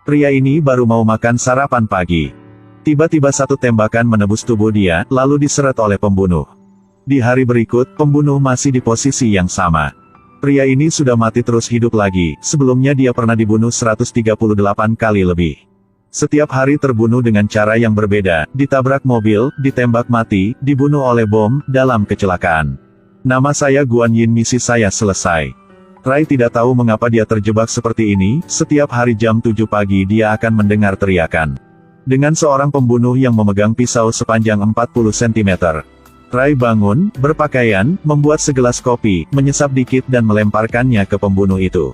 Pria ini baru mau makan sarapan pagi. Tiba-tiba satu tembakan menebus tubuh dia, lalu diseret oleh pembunuh. Di hari berikut, pembunuh masih di posisi yang sama. Pria ini sudah mati terus hidup lagi, sebelumnya dia pernah dibunuh 138 kali lebih. Setiap hari terbunuh dengan cara yang berbeda, ditabrak mobil, ditembak mati, dibunuh oleh bom, dalam kecelakaan. Nama saya Guan Yin, misi saya selesai. Rai tidak tahu mengapa dia terjebak seperti ini, setiap hari jam 7 pagi dia akan mendengar teriakan. Dengan seorang pembunuh yang memegang pisau sepanjang 40 cm. Rai bangun, berpakaian, membuat segelas kopi, menyesap dikit dan melemparkannya ke pembunuh itu.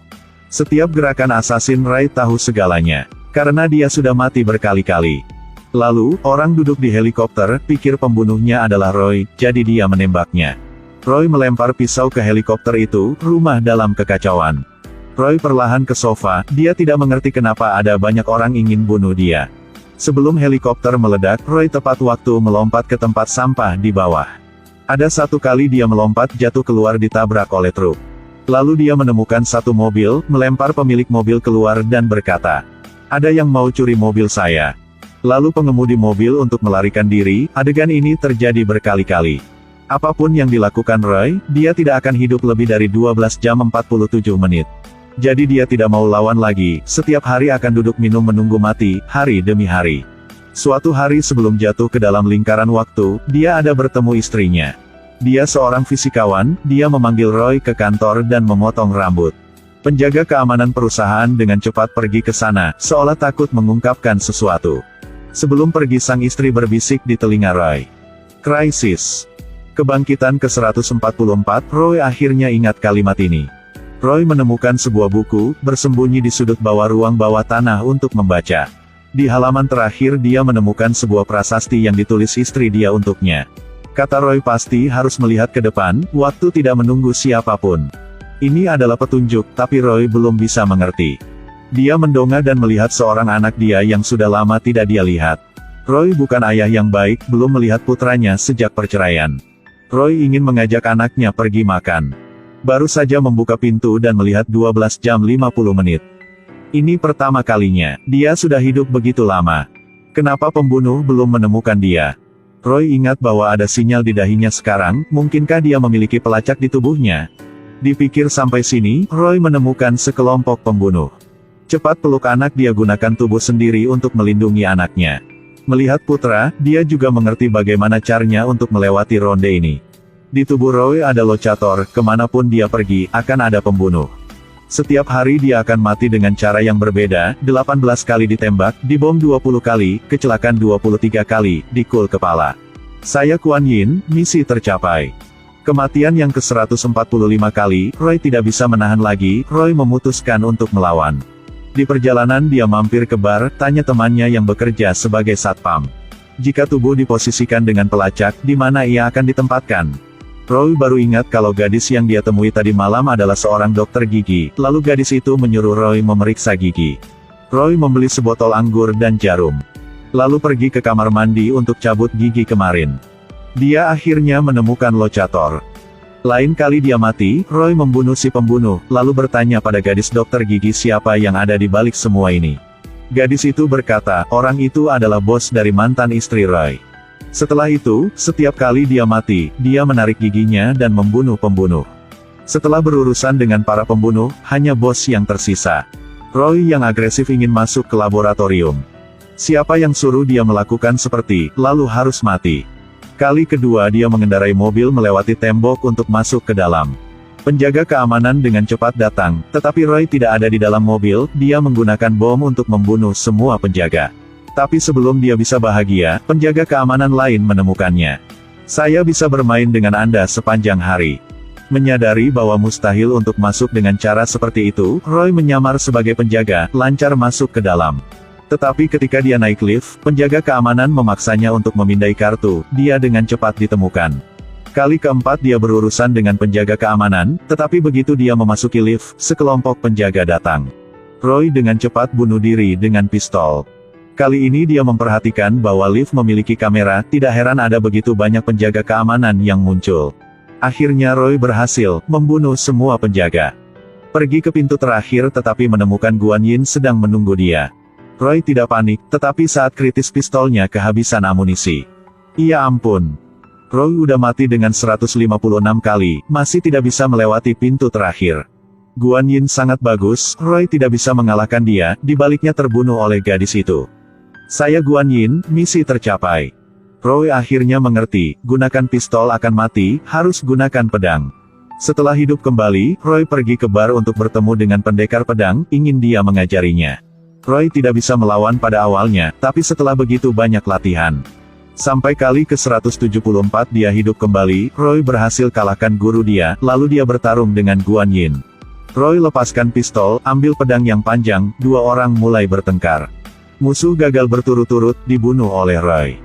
Setiap gerakan asasin Rai tahu segalanya. Karena dia sudah mati berkali-kali. Lalu, orang duduk di helikopter, pikir pembunuhnya adalah Roy, jadi dia menembaknya. Roy melempar pisau ke helikopter itu, rumah dalam kekacauan. Roy perlahan ke sofa, dia tidak mengerti kenapa ada banyak orang ingin bunuh dia. Sebelum helikopter meledak, Roy tepat waktu melompat ke tempat sampah di bawah. Ada satu kali dia melompat jatuh keluar ditabrak oleh truk. Lalu dia menemukan satu mobil, melempar pemilik mobil keluar dan berkata, "Ada yang mau curi mobil saya." Lalu pengemudi mobil untuk melarikan diri, adegan ini terjadi berkali-kali. Apapun yang dilakukan Roy, dia tidak akan hidup lebih dari 12 jam 47 menit. Jadi dia tidak mau lawan lagi, setiap hari akan duduk minum menunggu mati, hari demi hari. Suatu hari sebelum jatuh ke dalam lingkaran waktu, dia ada bertemu istrinya. Dia seorang fisikawan, dia memanggil Roy ke kantor dan memotong rambut. Penjaga keamanan perusahaan dengan cepat pergi ke sana, seolah takut mengungkapkan sesuatu. Sebelum pergi sang istri berbisik di telinga Roy. Krisis. Kebangkitan ke-144, Roy akhirnya ingat kalimat ini. Roy menemukan sebuah buku, bersembunyi di sudut bawah ruang bawah tanah untuk membaca. Di halaman terakhir dia menemukan sebuah prasasti yang ditulis istri dia untuknya. Kata Roy, pasti harus melihat ke depan, waktu tidak menunggu siapapun. Ini adalah petunjuk, tapi Roy belum bisa mengerti. Dia mendongak dan melihat seorang anak dia yang sudah lama tidak dia lihat. Roy bukan ayah yang baik, belum melihat putranya sejak perceraian. Roy ingin mengajak anaknya pergi makan. Baru saja membuka pintu dan melihat 12 jam 50 menit. Ini pertama kalinya, dia sudah hidup begitu lama. Kenapa pembunuh belum menemukan dia? Roy ingat bahwa ada sinyal di dahinya sekarang, mungkinkah dia memiliki pelacak di tubuhnya? Dipikir sampai sini, Roy menemukan sekelompok pembunuh. Cepat peluk anak, dia gunakan tubuh sendiri untuk melindungi anaknya. Melihat putra, dia juga mengerti bagaimana caranya untuk melewati ronde ini. Di tubuh Roy ada locator, kemanapun dia pergi, akan ada pembunuh. Setiap hari dia akan mati dengan cara yang berbeda, 18 kali ditembak, dibom 20 kali, kecelakaan 23 kali, dikul kepala. Saya Guan Yin, misi tercapai. Kematian yang ke-145 kali, Roy tidak bisa menahan lagi, Roy memutuskan untuk melawan. Di perjalanan dia mampir ke bar, tanya temannya yang bekerja sebagai satpam. Jika tubuh diposisikan dengan pelacak, di mana ia akan ditempatkan? Roy baru ingat kalau gadis yang dia temui tadi malam adalah seorang dokter gigi, lalu gadis itu menyuruh Roy memeriksa gigi. Roy membeli sebotol anggur dan jarum. Lalu pergi ke kamar mandi untuk cabut gigi kemarin. Dia akhirnya menemukan locator. Lain kali dia mati, Roy membunuh si pembunuh, lalu bertanya pada gadis dokter gigi siapa yang ada di balik semua ini. Gadis itu berkata, orang itu adalah bos dari mantan istri Roy. Setelah itu, setiap kali dia mati, dia menarik giginya dan membunuh pembunuh. Setelah berurusan dengan para pembunuh, hanya bos yang tersisa. Roy yang agresif ingin masuk ke laboratorium. Siapa yang suruh dia melakukan seperti, lalu harus mati. Kali kedua dia mengendarai mobil melewati tembok untuk masuk ke dalam. Penjaga keamanan dengan cepat datang, tetapi Roy tidak ada di dalam mobil, dia menggunakan bom untuk membunuh semua penjaga. Tapi sebelum dia bisa bahagia, penjaga keamanan lain menemukannya. Saya bisa bermain dengan Anda sepanjang hari. Menyadari bahwa mustahil untuk masuk dengan cara seperti itu, Roy menyamar sebagai penjaga, lancar masuk ke dalam. Tetapi ketika dia naik lift, penjaga keamanan memaksanya untuk memindai kartu, dia dengan cepat ditemukan. Kali keempat dia berurusan dengan penjaga keamanan, tetapi begitu dia memasuki lift, sekelompok penjaga datang. Roy dengan cepat bunuh diri dengan pistol. Kali ini dia memperhatikan bahwa lift memiliki kamera, tidak heran ada begitu banyak penjaga keamanan yang muncul. Akhirnya Roy berhasil membunuh semua penjaga. Pergi ke pintu terakhir tetapi menemukan Guan Yin sedang menunggu dia. Roy tidak panik, tetapi saat kritis pistolnya kehabisan amunisi. Ya ampun. Roy udah mati dengan 156 kali, masih tidak bisa melewati pintu terakhir. Guan Yin sangat bagus, Roy tidak bisa mengalahkan dia, dibaliknya terbunuh oleh gadis itu. Saya Guan Yin, misi tercapai. Roy akhirnya mengerti, gunakan pistol akan mati, harus gunakan pedang. Setelah hidup kembali, Roy pergi ke bar untuk bertemu dengan pendekar pedang, ingin dia mengajarinya. Roy tidak bisa melawan pada awalnya, tapi setelah begitu banyak latihan. Sampai kali ke-174 dia hidup kembali, Roy berhasil kalahkan guru dia, lalu dia bertarung dengan Guan Yin. Roy lepaskan pistol, ambil pedang yang panjang, dua orang mulai bertengkar. Musuh gagal berturut-turut, dibunuh oleh Roy.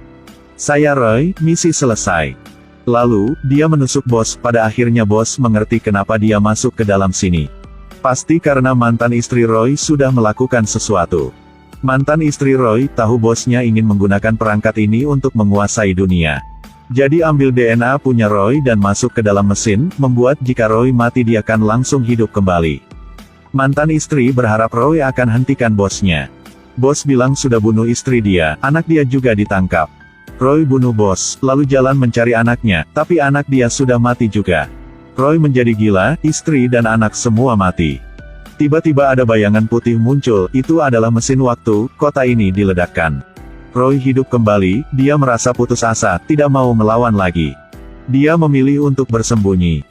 Saya Roy, misi selesai. Lalu, dia menusuk bos, pada akhirnya bos mengerti kenapa dia masuk ke dalam sini. Pasti karena mantan istri Roy sudah melakukan sesuatu. Mantan istri Roy tahu bosnya ingin menggunakan perangkat ini untuk menguasai dunia. Jadi ambil DNA punya Roy dan masuk ke dalam mesin, membuat jika Roy mati dia akan langsung hidup kembali. Mantan istri berharap Roy akan hentikan bosnya. Bos bilang sudah bunuh istri dia, anak dia juga ditangkap. Roy bunuh bos, lalu jalan mencari anaknya, tapi anak dia sudah mati juga. Roy menjadi gila, istri dan anak semua mati. Tiba-tiba ada bayangan putih muncul, itu adalah mesin waktu, kota ini diledakkan. Roy hidup kembali, dia merasa putus asa, tidak mau melawan lagi. Dia memilih untuk bersembunyi.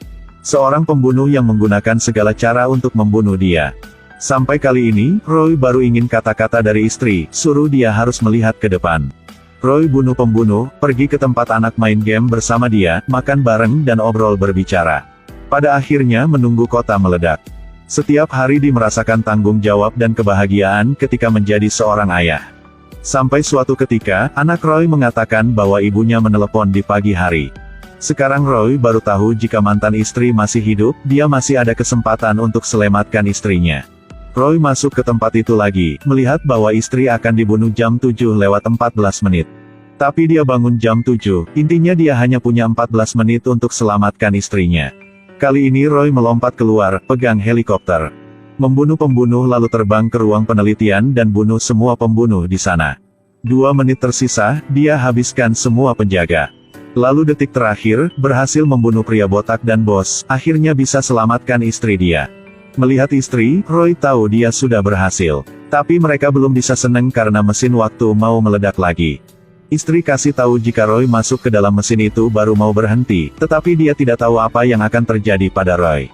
Seorang pembunuh yang menggunakan segala cara untuk membunuh dia. Sampai kali ini, Roy baru ingin kata-kata dari istri, suruh dia harus melihat ke depan. Roy bunuh pembunuh, pergi ke tempat anak main game bersama dia, makan bareng dan obrol berbicara. Pada akhirnya menunggu kota meledak. Setiap hari dia merasakan tanggung jawab dan kebahagiaan ketika menjadi seorang ayah. Sampai suatu ketika, anak Roy mengatakan bahwa ibunya menelepon di pagi hari. Sekarang Roy baru tahu jika mantan istri masih hidup, dia masih ada kesempatan untuk selamatkan istrinya. Roy masuk ke tempat itu lagi, melihat bahwa istri akan dibunuh jam 7:14 menit. Tapi dia bangun jam 7, intinya dia hanya punya 14 menit untuk selamatkan istrinya. Kali ini Roy melompat keluar, pegang helikopter. Membunuh pembunuh lalu terbang ke ruang penelitian dan bunuh semua pembunuh di sana. 2 menit tersisa, dia habiskan semua penjaga. Lalu detik terakhir, berhasil membunuh pria botak dan bos, akhirnya bisa selamatkan istri dia. Melihat istri, Roy tahu dia sudah berhasil. Tapi mereka belum bisa senang karena mesin waktu mau meledak lagi. Istri kasih tahu jika Roy masuk ke dalam mesin itu baru mau berhenti, tetapi dia tidak tahu apa yang akan terjadi pada Roy.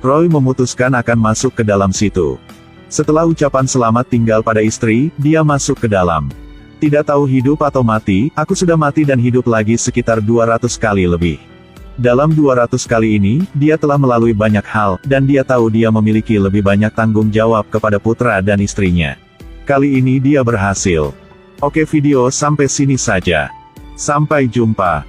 Roy memutuskan akan masuk ke dalam situ. Setelah ucapan selamat tinggal pada istri, dia masuk ke dalam. Tidak tahu hidup atau mati, aku sudah mati dan hidup lagi sekitar 200 kali lebih. Dalam 200 kali ini, dia telah melalui banyak hal, dan dia tahu dia memiliki lebih banyak tanggung jawab kepada putra dan istrinya. Kali ini dia berhasil. Oke, video sampai sini saja. Sampai jumpa.